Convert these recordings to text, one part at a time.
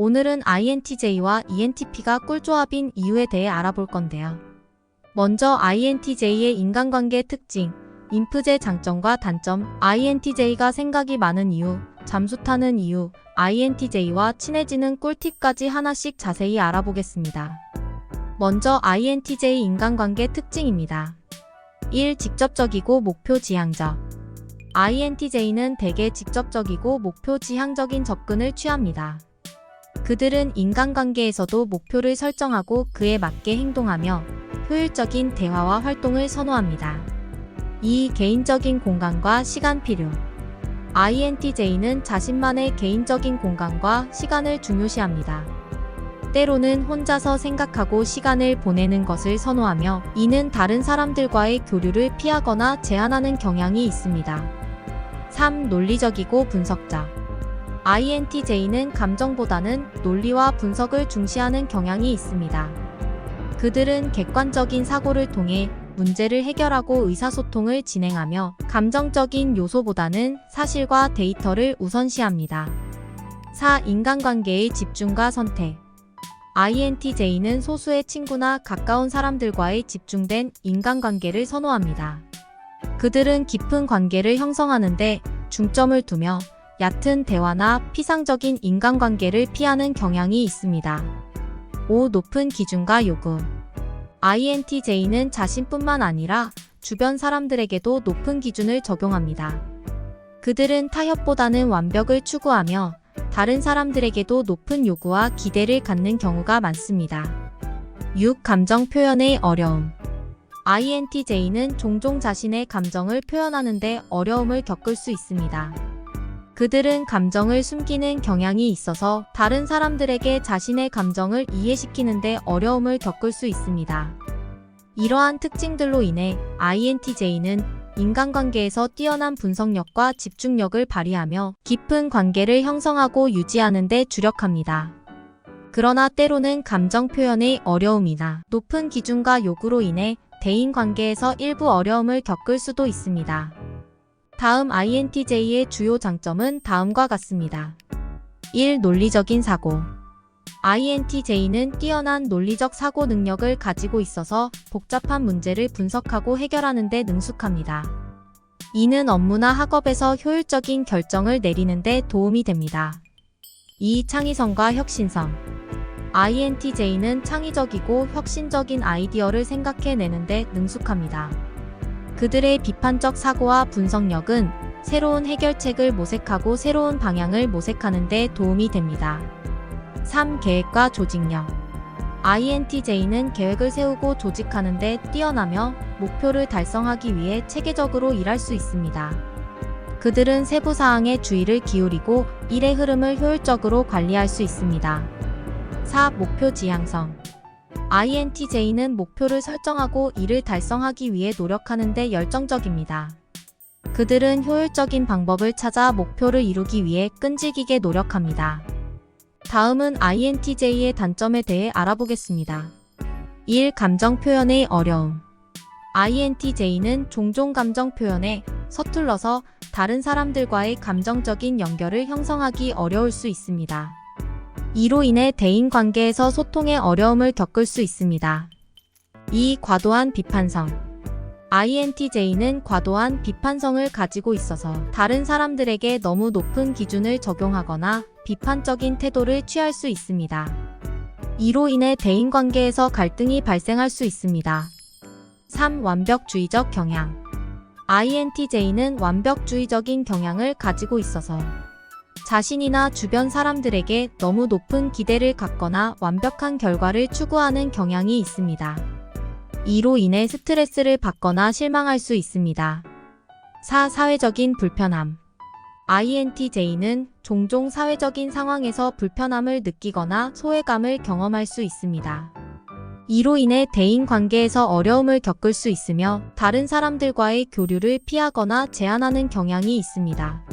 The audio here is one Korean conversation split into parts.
오늘은 INTJ와 ENTP가 꿀조합인 이유에 대해 알아볼 건데요. 먼저 INTJ의 인간관계 특징, 인프제 장점과 단점, INTJ가 생각이 많은 이유, 잠수 타는 이유, INTJ와 친해지는 꿀팁까지 하나씩 자세히 알아보겠습니다. 먼저 INTJ 인간관계 특징입니다. 1. 직접적이고 목표 지향적. INTJ는 대개 직접적이고 목표 지향적인 접근을 취합니다. 그들은 인간관계에서도 목표를 설정하고 그에 맞게 행동하며 효율적인 대화와 활동을 선호합니다. 2. 개인적인 공간과 시간 필요. INTJ는 자신만의 개인적인 공간과 시간을 중요시합니다. 때로는 혼자서 생각하고 시간을 보내는 것을 선호하며 이는 다른 사람들과의 교류를 피하거나 제한하는 경향이 있습니다. 3. 논리적이고 분석적. INTJ는 감정보다는 논리와 분석을 중시하는 경향이 있습니다. 그들은 객관적인 사고를 통해 문제를 해결하고 의사소통을 진행하며 감정적인 요소보다는 사실과 데이터를 우선시합니다. 4. 인간관계의 집중과 선택. INTJ는 소수의 친구나 가까운 사람들과의 집중된 인간관계를 선호합니다. 그들은 깊은 관계를 형성하는데 중점을 두며 얕은 대화나 피상적인 인간관계를 피하는 경향이 있습니다. 5. 높은 기준과 요구. INTJ는 자신뿐만 아니라 주변 사람들에게도 높은 기준을 적용합니다. 그들은 타협보다는 완벽을 추구하며 다른 사람들에게도 높은 요구와 기대를 갖는 경우가 많습니다. 6. 감정 표현의 어려움. INTJ는 종종 자신의 감정을 표현하는데 어려움을 겪을 수 있습니다. 그들은 감정을 숨기는 경향이 있어서 다른 사람들에게 자신의 감정을 이해시키는데 어려움을 겪을 수 있습니다. 이러한 특징들로 인해 INTJ는 인간관계에서 뛰어난 분석력과 집중력을 발휘하며 깊은 관계를 형성하고 유지하는 데 주력합니다. 그러나 때로는 감정 표현의 어려움이나 높은 기준과 요구로 인해 대인관계에서 일부 어려움을 겪을 수도 있습니다. 다음 INTJ의 주요 장점은 다음과 같습니다. 1. 논리적인 사고. INTJ는 뛰어난 논리적 사고 능력을 가지고 있어서 복잡한 문제를 분석하고 해결하는 데 능숙합니다. 이는 업무나 학업에서 효율적인 결정을 내리는 데 도움이 됩니다. 2. 창의성과 혁신성. INTJ는 창의적이고 혁신적인 아이디어를 생각해내는 데 능숙합니다. 그들의 비판적 사고와 분석력은 새로운 해결책을 모색하고 새로운 방향을 모색하는 데 도움이 됩니다. 3. 계획과 조직력. INTJ는 계획을 세우고 조직하는 데 뛰어나며 목표를 달성하기 위해 체계적으로 일할 수 있습니다. 그들은 세부 사항에 주의를 기울이고 일의 흐름을 효율적으로 관리할 수 있습니다. 4. 목표 지향성. INTJ는 목표를 설정하고 이를 달성하기 위해 노력하는 데 열정적입니다. 그들은 효율적인 방법을 찾아 목표를 이루기 위해 끈질기게 노력합니다. 다음은 INTJ의 단점에 대해 알아보겠습니다. 1. 감정 표현의 어려움. INTJ는 종종 감정 표현에 서툴러서 다른 사람들과의 감정적인 연결을 형성하기 어려울 수 있습니다. 이로 인해 대인관계에서 소통에 어려움을 겪을 수 있습니다. 2. 과도한 비판성. INTJ는 과도한 비판성을 가지고 있어서 다른 사람들에게 너무 높은 기준을 적용하거나 비판적인 태도를 취할 수 있습니다. 이로 인해 대인관계에서 갈등이 발생할 수 있습니다. 3. 완벽주의적 경향. INTJ는 완벽주의적인 경향을 가지고 있어서 자신이나 주변 사람들에게 너무 높은 기대를 갖거나 완벽한 결과를 추구하는 경향이 있습니다. 이로 인해 스트레스를 받거나 실망할 수 있습니다. 4. 사회적인 불편함. INTJ는 종종 사회적인 상황에서 불편함을 느끼거나 소외감을 경험할 수 있습니다. 이로 인해 대인관계에서 어려움을 겪을 수 있으며 다른 사람들과의 교류를 피하거나 제한하는 경향이 있습니다.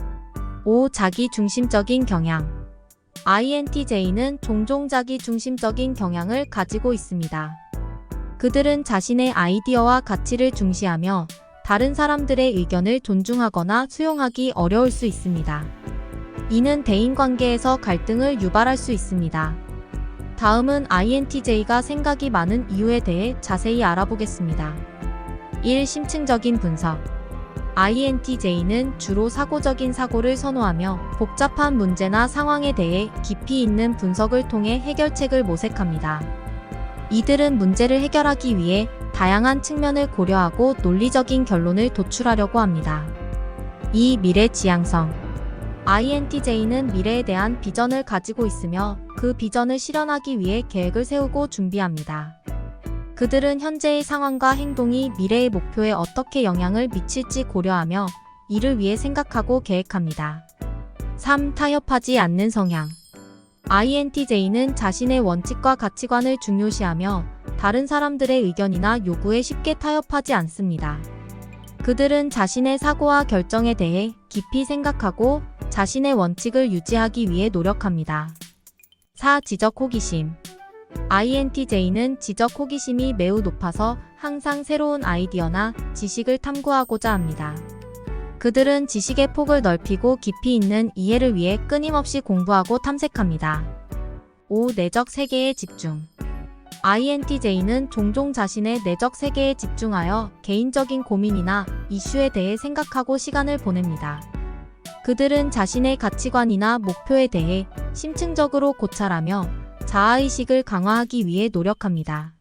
5. 자기중심적인 경향. INTJ는 종종 자기중심적인 경향을 가지고 있습니다. 그들은 자신의 아이디어와 가치를 중시하며 다른 사람들의 의견을 존중하거나 수용하기 어려울 수 있습니다. 이는 대인관계에서 갈등을 유발할 수 있습니다. 다음은 INTJ가 생각이 많은 이유에 대해 자세히 알아보겠습니다. 1. 심층적인 분석. INTJ는 주로 사고적인 사고를 선호하며 복잡한 문제나 상황에 대해 깊이 있는 분석을 통해 해결책을 모색합니다. 이들은 문제를 해결하기 위해 다양한 측면을 고려하고 논리적인 결론을 도출하려고 합니다. 2. 미래 지향성. INTJ는 미래에 대한 비전을 가지고 있으며 그 비전을 실현하기 위해 계획을 세우고 준비합니다. 그들은 현재의 상황과 행동이 미래의 목표에 어떻게 영향을 미칠지 고려하며 이를 위해 생각하고 계획합니다. 3. 타협하지 않는 성향. INTJ는 자신의 원칙과 가치관을 중요시하며 다른 사람들의 의견이나 요구에 쉽게 타협하지 않습니다. 그들은 자신의 사고와 결정에 대해 깊이 생각하고 자신의 원칙을 유지하기 위해 노력합니다. 4. 지적 호기심. INTJ는 지적 호기심이 매우 높아서 항상 새로운 아이디어나 지식을 탐구하고자 합니다. 그들은 지식의 폭을 넓히고 깊이 있는 이해를 위해 끊임없이 공부하고 탐색합니다. 5. 내적 세계에 집중. INTJ는 종종 자신의 내적 세계에 집중하여 개인적인 고민이나 이슈에 대해 생각하고 시간을 보냅니다. 그들은 자신의 가치관이나 목표에 대해 심층적으로 고찰하며 자아의식을 강화하기 위해 노력합니다.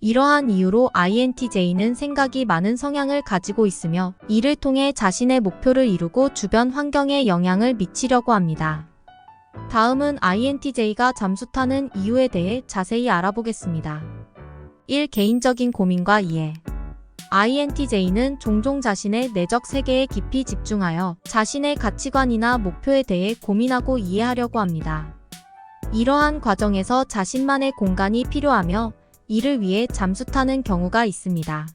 이러한 이유로 INTJ는 생각이 많은 성향을 가지고 있으며 이를 통해 자신의 목표를 이루고 주변 환경에 영향을 미치려고 합니다. 다음은 INTJ가 잠수 타는 이유에 대해 자세히 알아보겠습니다. 1. 개인적인 고민과 이해. INTJ는 종종 자신의 내적 세계에 깊이 집중하여 자신의 가치관이나 목표에 대해 고민하고 이해하려고 합니다. 이러한 과정에서 자신만의 공간이 필요하며 이를 위해 잠수 타는 경우가 있습니다.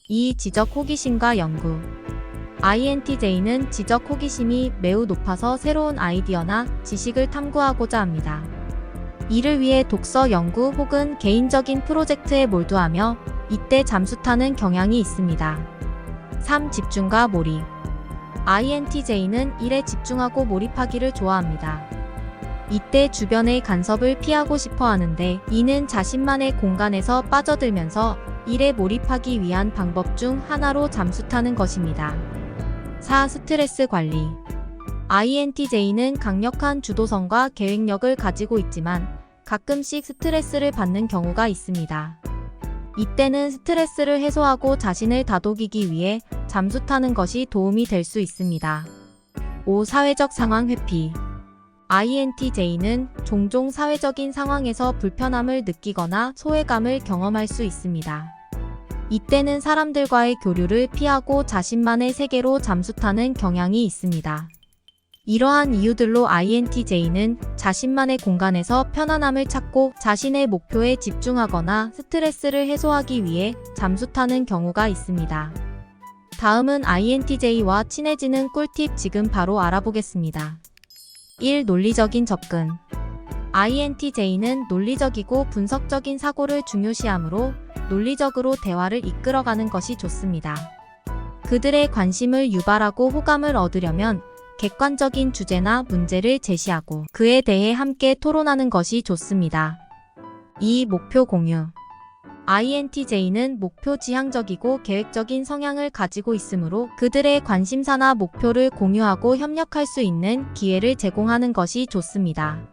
2. 지적 호기심과 연구. INTJ는 지적 호기심이 매우 높아서 새로운 아이디어나 지식을 탐구하고자 합니다. 이를 위해 독서, 연구 혹은 개인적인 프로젝트에 몰두하며 이때 잠수 타는 경향이 있습니다. 3. 집중과 몰입. INTJ는 일에 집중하고 몰입하기를 좋아합니다. 이때 주변의 간섭을 피하고 싶어 하는데 이는 자신만의 공간에서 빠져들면서 일에 몰입하기 위한 방법 중 하나로 잠수 타는 것입니다. 4. 스트레스 관리. INTJ는 강력한 주도성과 계획력을 가지고 있지만 가끔씩 스트레스를 받는 경우가 있습니다. 이때는 스트레스를 해소하고 자신을 다독이기 위해 잠수 타는 것이 도움이 될 수 있습니다. 5. 사회적 상황 회피. INTJ는 종종 사회적인 상황에서 불편함을 느끼거나 소외감을 경험할 수 있습니다. 이때는 사람들과의 교류를 피하고 자신만의 세계로 잠수 타는 경향이 있습니다. 이러한 이유들로 INTJ는 자신만의 공간에서 편안함을 찾고 자신의 목표에 집중하거나 스트레스를 해소하기 위해 잠수 타는 경우가 있습니다. 다음은 INTJ와 친해지는 꿀팁 지금 바로 알아보겠습니다. 1. 논리적인 접근. INTJ는 논리적이고 분석적인 사고를 중요시하므로 논리적으로 대화를 이끌어가는 것이 좋습니다. 그들의 관심을 유발하고 호감을 얻으려면 객관적인 주제나 문제를 제시하고 그에 대해 함께 토론하는 것이 좋습니다. 2. 목표 공유. INTJ는 목표 지향적이고 계획적인 성향을 가지고 있으므로 그들의 관심사나 목표를 공유하고 협력할 수 있는 기회를 제공하는 것이 좋습니다.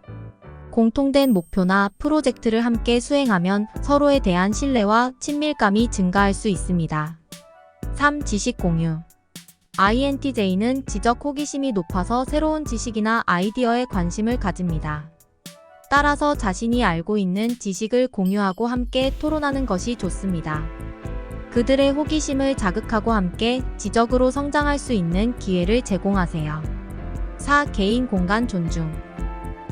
공통된 목표나 프로젝트를 함께 수행하면 서로에 대한 신뢰와 친밀감이 증가할 수 있습니다. 3. 지식 공유. INTJ는 지적 호기심이 높아서 새로운 지식이나 아이디어에 관심을 가집니다. 따라서 자신이 알고 있는 지식을 공유하고 함께 토론하는 것이 좋습니다. 그들의 호기심을 자극하고 함께 지적으로 성장할 수 있는 기회를 제공하세요. 4. 개인 공간 존중.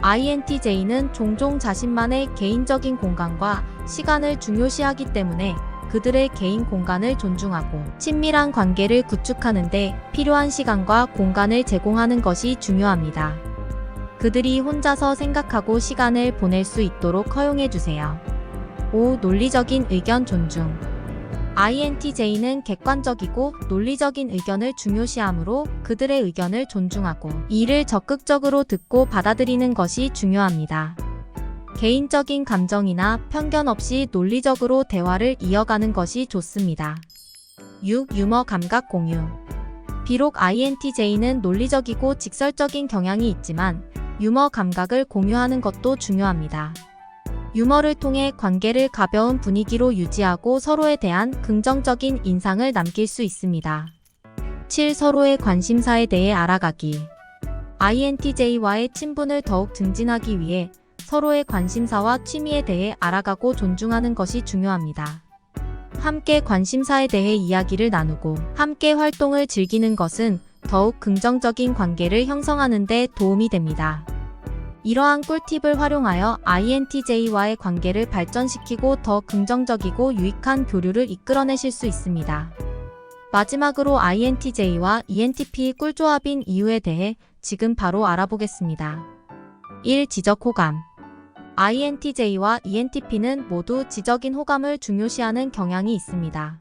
INTJ는 종종 자신만의 개인적인 공간과 시간을 중요시하기 때문에 그들의 개인 공간을 존중하고 친밀한 관계를 구축하는 데 필요한 시간과 공간을 제공하는 것이 중요합니다. 그들이 혼자서 생각하고 시간을 보낼 수 있도록 허용해 주세요. 5. 논리적인 의견 존중. INTJ는 객관적이고 논리적인 의견을 중요시하므로 그들의 의견을 존중하고 이를 적극적으로 듣고 받아들이는 것이 중요합니다. 개인적인 감정이나 편견 없이 논리적으로 대화를 이어가는 것이 좋습니다. 6. 유머 감각 공유. 비록 INTJ는 논리적이고 직설적인 경향이 있지만 유머 감각을 공유하는 것도 중요합니다. 유머를 통해 관계를 가벼운 분위기로 유지하고 서로에 대한 긍정적인 인상을 남길 수 있습니다. 7. 서로의 관심사에 대해 알아가기. INTJ와의 친분을 더욱 증진하기 위해 서로의 관심사와 취미에 대해 알아가고 존중하는 것이 중요합니다. 함께 관심사에 대해 이야기를 나누고 함께 활동을 즐기는 것은 더욱 긍정적인 관계를 형성하는 데 도움이 됩니다. 이러한 꿀팁을 활용하여 INTJ와의 관계를 발전시키고 더 긍정적이고 유익한 교류를 이끌어내실 수 있습니다. 마지막으로 INTJ와 ENTP의 꿀조합인 이유에 대해 지금 바로 알아보겠습니다. 1. 지적 호감. INTJ와 ENTP는 모두 지적인 호감을 중요시하는 경향이 있습니다.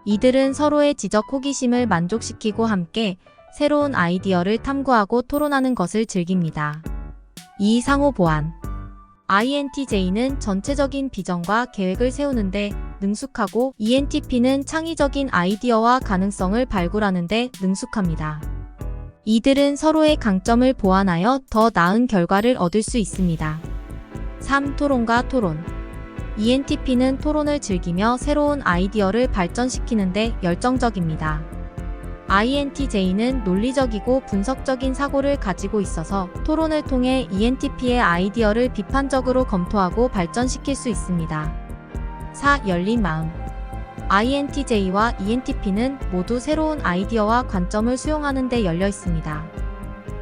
이들은 서로의 지적 호기심을 만족시키고 함께 새로운 아이디어를 탐구하고 토론하는 것을 즐깁니다. 2. 상호 보완. INTJ는 전체적인 비전과 계획을 세우는데 능숙하고 ENTP는 창의적인 아이디어와 가능성을 발굴하는데 능숙합니다. 이들은 서로의 강점을 보완하여 더 나은 결과를 얻을 수 있습니다. 3. 토론과 토론. ENTP는 토론을 즐기며 새로운 아이디어를 발전시키는데 열정적입니다. INTJ는 논리적이고 분석적인 사고를 가지고 있어서 토론을 통해 ENTP의 아이디어를 비판적으로 검토하고 발전시킬 수 있습니다. 4. 열린 마음. INTJ와 ENTP는 모두 새로운 아이디어와 관점을 수용하는 데 열려 있습니다.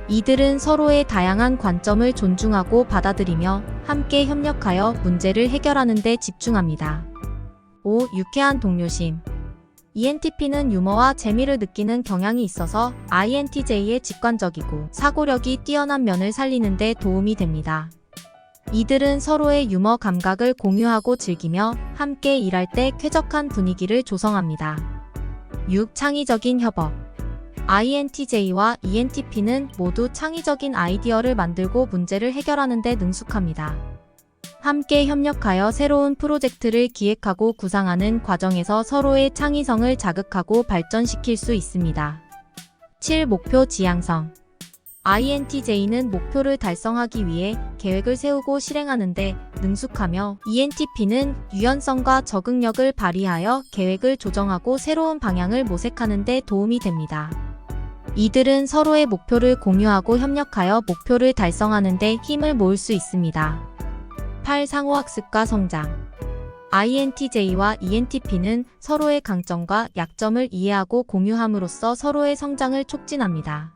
이들은 서로의 다양한 관점을 존중하고 받아들이며 함께 협력하여 문제를 해결하는 데 집중합니다. 5. 유쾌한 동료심. ENTP는 유머와 재미를 느끼는 경향이 있어서 INTJ의 직관적이고 사고력이 뛰어난 면을 살리는 데 도움이 됩니다. 이들은 서로의 유머 감각을 공유하고 즐기며 함께 일할 때 쾌적한 분위기를 조성합니다. 6. 창의적인 협업. INTJ와 ENTP는 모두 창의적인 아이디어를 만들고 문제를 해결하는 데 능숙합니다. 함께 협력하여 새로운 프로젝트를 기획하고 구상하는 과정에서 서로의 창의성을 자극하고 발전시킬 수 있습니다. 7. 목표 지향성. INTJ는 목표를 달성하기 위해 계획을 세우고 실행하는 데 능숙하며 ENTP는 유연성과 적응력을 발휘하여 계획을 조정하고 새로운 방향을 모색하는 데 도움이 됩니다. 이들은 서로의 목표를 공유하고 협력하여 목표를 달성하는 데 힘을 모을 수 있습니다. 8. 상호학습과 성장. INTJ와 ENTP는 서로의 강점과 약점을 이해하고 공유함으로써 서로의 성장을 촉진합니다.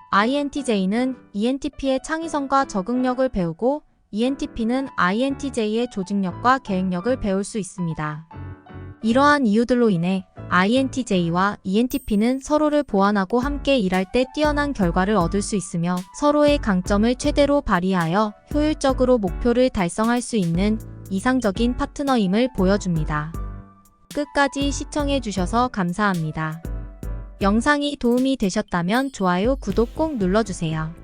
INTJ는 ENTP의 창의성과 적응력을 배우고 ENTP는 INTJ의 조직력과 계획력을 배울 수 있습니다. 이러한 이유들로 인해 INTJ와 ENTP는 서로를 보완하고 함께 일할 때 뛰어난 결과를 얻을 수 있으며 서로의 강점을 최대로 발휘하여 효율적으로 목표를 달성할 수 있는 이상적인 파트너임을 보여줍니다. 끝까지 시청해주셔서 감사합니다. 영상이 도움이 되셨다면 좋아요, 구독 꼭 눌러주세요.